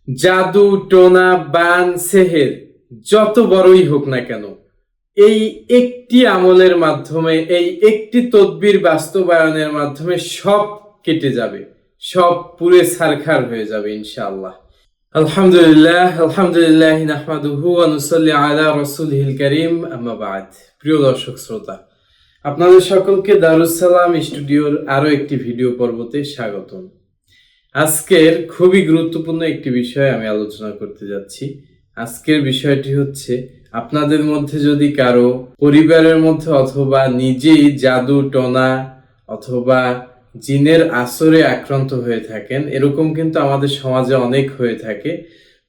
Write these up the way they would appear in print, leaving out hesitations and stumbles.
জাদু টোনা বান সেহের যত বড়ই হোক না কেন, এই একটি আমলের মাধ্যমে, এই একটি তদবির বাস্তবায়নের মাধ্যমে সব কেটে যাবে, সব পুরে ছারখার হয়ে যাবে ইনশাআল্লাহ। আলহামদুলিল্লাহ আলহামদুলিল্লাহ নাহমাদুহু ওয়া নুসাল্লি আলা রাসূলিহিল কারীম, আম্মা বা'দ। প্রিয় দর্শক শ্রোতা, আপনাদের সকলকে দারুস সালাম স্টুডিওর আরো একটি ভিডিও পর্বতে স্বাগতম। আজকের খুবই গুরুত্বপূর্ণ একটি বিষয় আমি আলোচনা করতে যাচ্ছি। আজকের বিষয়টি হচ্ছে, আপনাদের মধ্যে যদি কারো পরিবারের মধ্যে অথবা নিজেই জাদু টোনা অথবা জিনের আসরে আক্রান্ত হয়ে থাকেন, এরকম কিন্তু আমাদের সমাজে অনেক হয়ে থাকে।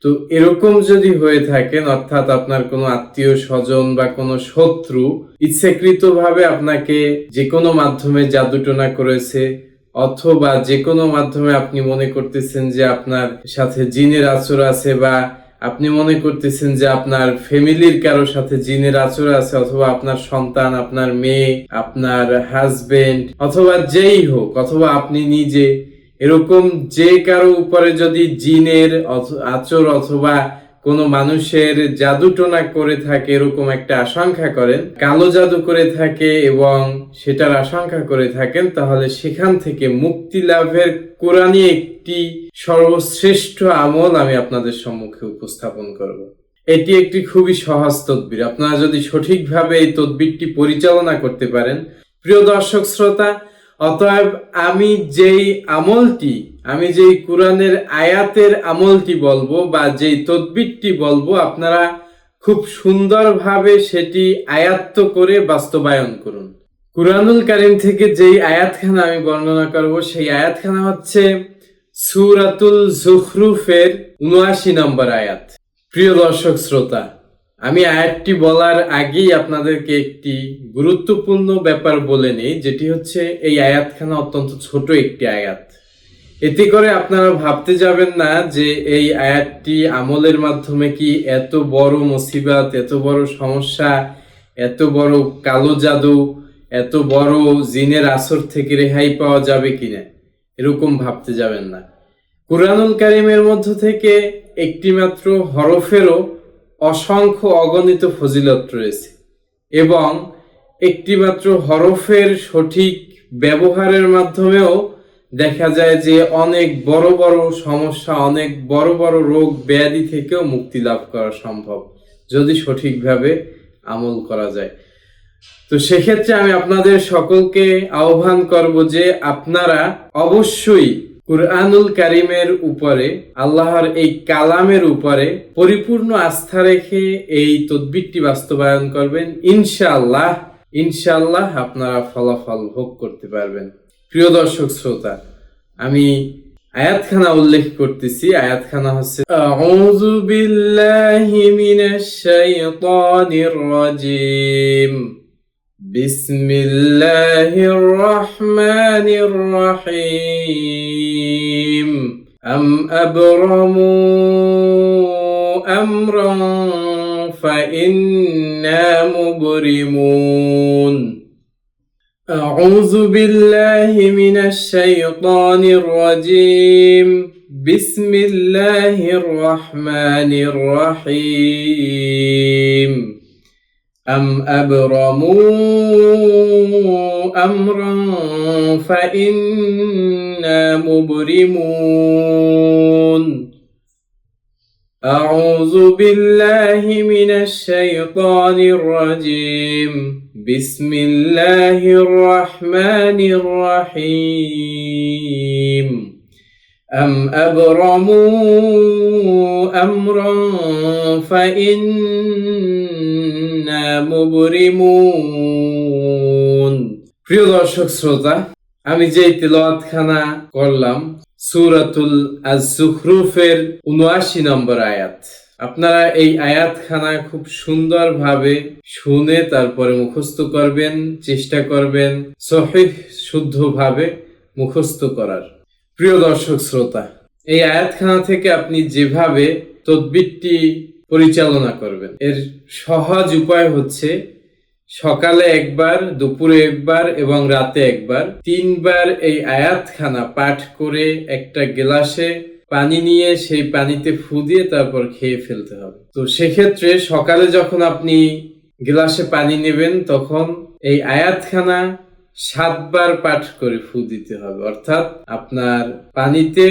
তো এরকম যদি হয়ে থাকেন, অর্থাৎ আপনার কোনো আত্মীয় স্বজন বা কোনো শত্রু ইচ্ছাকৃতভাবে আপনাকে যে কোনো মাধ্যমে জাদু টোনা করেছে, অথবা যে কোনো মাধ্যমে আপনি মনে করতেছেন যে আপনার সাথে জিনের আচর আছে, বা আপনি মনে করতেছেন যে আপনার ফ্যামিলির কারো সাথে জিনের আচর আছে, অথবা আপনার সন্তান, আপনার মেয়ে, আপনার হাজবেন্ড, অথবা যেই হোক, অথবা আপনি নিজে, এরকম যে কারো উপরে যদি জিনের আচর অথবা কোনো মানুষের জাদু টোনা করে থাকে, এরকম একটা আশঙ্কা করেন, কালো জাদু করে থাকে এবং সেটার আশঙ্কা করে থাকেন, তাহলে সেখান থেকে মুক্তি লাভের কোরআনী একটি সর্বশ্রেষ্ঠ আমল আমি আপনাদের সম্মুখে উপস্থাপন করব। এটি একটি খুবই সহজ তদবির। আপনারা যদি সঠিকভাবে এই তদবিরটি পরিচালনা করতে পারেন, প্রিয় দর্শক শ্রোতা, অতএব আমি যেই কোরআনের আয়াতের আমলটি বলবো বা যেই তদবিরটি বলবো, আপনারা খুব সুন্দরভাবে সেটি আয়াত্ত করে বাস্তবায়ন করুন। কুরআনুল কারীম থেকে যেই আয়াতখানা আমি বর্ণনা করব, সেই আয়াতখানা হচ্ছে সূরাতুল যুখরুফের ৭৯ নম্বর আয়াত। প্রিয় দর্শক শ্রোতা, আমি আয়াতটি বলার আগেই আপনাদেরকে একটি গুরুত্বপূর্ণ ব্যাপার বলে নেই, যেটি হচ্ছে এই আয়াতখানা অত্যন্ত ছোট একটি আয়াত। এতে করে আপনারা ভাবতে যাবেন না যে এই আয়াতটি আমলের মাধ্যমে কি এত বড় মুসিবত, এত বড় সমস্যা, এত বড় কালো জাদু, এত বড় জিনের আসর থেকে রেহাই পাওয়া যাবে কিনা, এরকম ভাবতে যাবেন না। কুরআনুল কারীমের মধ্য থেকে একটি মাত্র হরফেরও অসংখ্য অগণিত ফজিলত রয়েছে, এবং একটি মাত্র হরফের সঠিক ব্যবহারের মাধ্যমেও দেখা যায় যে অনেক বড় বড় সমস্যা, অনেক বড় বড় রোগ ব্যাধি থেকেও মুক্তি লাভ করা সম্ভব, যদি সঠিকভাবে আমল করা যায়। তো সেক্ষেত্রে আমি আপনাদের সকলকে আহ্বান করব যে আপনারা অবশ্যই কুরআনুল কারীমের উপরে, আল্লাহর এই কালামের উপরে পরিপূর্ণ আস্থা রেখে এই তদবিরটি বাস্তবায়ন করবেন। ইনশাআল্লাহ ইনশাআল্লাহ আপনারা ফলাফল ভোগ করতে পারবেন। প্রিয় দর্শক শ্রোতা, আমি আয়াতখানা উল্লেখ করতেছি। আয়াতখানা হচ্ছে, আউযু বিল্লাহি মিনাশ শাইতানির রাজীম, বিসমিল্লাহির রহমানির রহিম, আম আবরামু আমরান ফাইন্না মুবরিমুন। أعوذ بالله من الشيطان الرجيم، بسم الله الرحمن الرحيم، أم أبرموا أمرا فإنا مبرمون. أعوذ بالله من الشيطان الرجيم، بسم الله الرحمن الرحيم، أم أبرموا أمرا فإنا مبرمون. প্রিয় দর্শক শ্রোতা, আমি যে তিলাওয়াতখানা করলাম সূরাতুল আয-যুখরুফের ৭৯ নম্বর আয়াত, আপনারা এই আয়াতখানা খুব সুন্দরভাবে শুনে তারপরে মুখস্থ করবেন, চেষ্টা করবেন সহিহ শুদ্ধভাবে মুখস্থ করার। প্রিয় দর্শক শ্রোতা, এই আয়াতখানা থেকে আপনি যেভাবে তদবিরটি পরিচালনা করবেন, এর সহজ উপায় হচ্ছে সকালে একবার, দুপুরে একবার এবং রাতে একবার ৩ বার এই আয়াতখানা পাঠ করে একটা গ্লাসে পানি নিয়ে সেই পানিতে ফু দিয়ে তারপর খেয়ে ফেলতে হবে। তো সেক্ষেত্রে সকালে যখন আপনি গ্লাসে পানি নেবেন তখন এই আয়াতখানা 7 বার পাঠ করে ফু দিতে হবে, অর্থাৎ আপনার পানিতে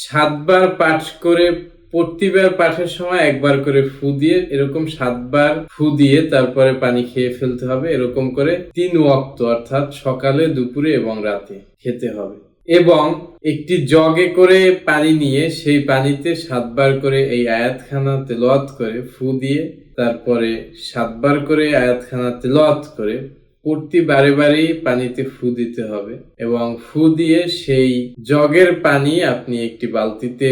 7 বার পাঠ করে প্রতিবার পাঠের সময় একবার করে ফু দিয়ে এরকম 7 বার ফু দিয়ে তারপরে পানি খেয়ে ফেলতে হবে। এরকম করে 3 ওয়াক্ত অর্থাৎ সকালে, দুপুরে এবং রাতে খেতে হবে। এবং একটি জগে করে পানি নিয়ে সেই পানিতে 7 বার করে এই আয়াতখানা তেলাওয়াত করে ফু দিয়ে তারপরে 7 বার করে আয়াতখানা তেলাওয়াত করে প্রতি বারেই পানিতে ফু দিতে হবে। এবং ফু দিয়ে সেই জগের পানি আপনি একটি বালতিতে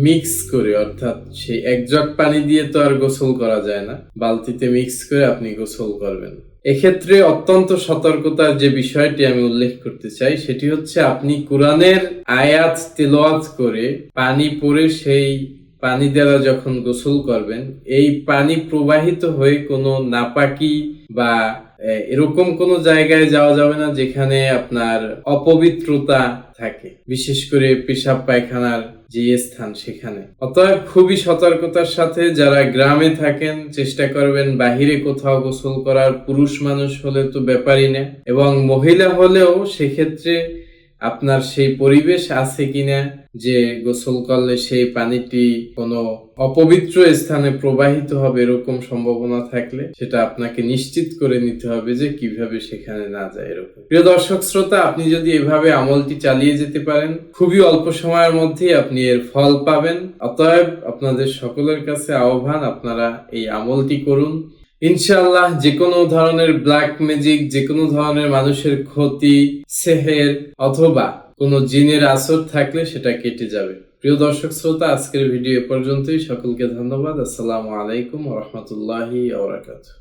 মিক্স করে, অর্থাৎ সেই এক জগ পানি দিয়ে তো আর গোসল করা যায় না, বালতিতে মিক্স করে আপনি গোসল করবেন। এক্ষেত্রে অত্যন্ত সতর্কতার যে বিষয়টি আমি উল্লেখ করতে চাই সেটি হচ্ছে আপনি কোরআনের আয়াত তেলাওয়াত করে পানি পড়ে সেই পানি দ্বারা যখন গোসল করবেন, এই পানি প্রবাহিত হয়ে কোনো নাপাকি বা এরকম কোনো জায়গায় যাওয়া যাবে না যেখানে আপনার অপবিত্রতা থাকে, বিশেষ করে পেশাব পায়খানার যে স্থান সেখানে। অতএব খুবই সতর্কতার সাথে যারা গ্রামে থাকেন চেষ্টা করবেন বাহিরে কোথাও গোসল করার। পুরুষ মানুষ হলে তো ব্যাপারই না, এবং মহিলা হলেও সেক্ষেত্রে আপনার সেই পরিবেশ আছে কিনা যে গোসল করলে সেই পানিটি কোনো অপবিত্র স্থানে প্রবাহিত হবে, এরকম সম্ভাবনা থাকলে সেটা আপনাকে নিশ্চিত করে নিতে হবে যে কিভাবে সেখানে না যায়। এরকম প্রিয় দর্শক শ্রোতা, আপনি যদি এভাবে আমলটি চালিয়ে যেতে পারেন খুবই অল্প সময়ের মধ্যেই আপনি এর ফল পাবেন। অতএব আপনাদের সকলের কাছে আহ্বান, আপনারা এই আমলটি করুন। ইনশাআল্লাহ যে কোনো ধরনের ব্ল্যাক ম্যাজিক, যে কোনো ধরনের মানুষের ক্ষতি, সেহের অথবা কোনো জিনের আসর থাকলে সেটা কেটে যাবে। প্রিয় দর্শক শ্রোতা, আজকের ভিডিও এ পর্যন্তই। সকলকে ধন্যবাদ। আসসালামু আলাইকুম ওয়া রাহমাতুল্লাহি ওয়া বারাকাতুহু।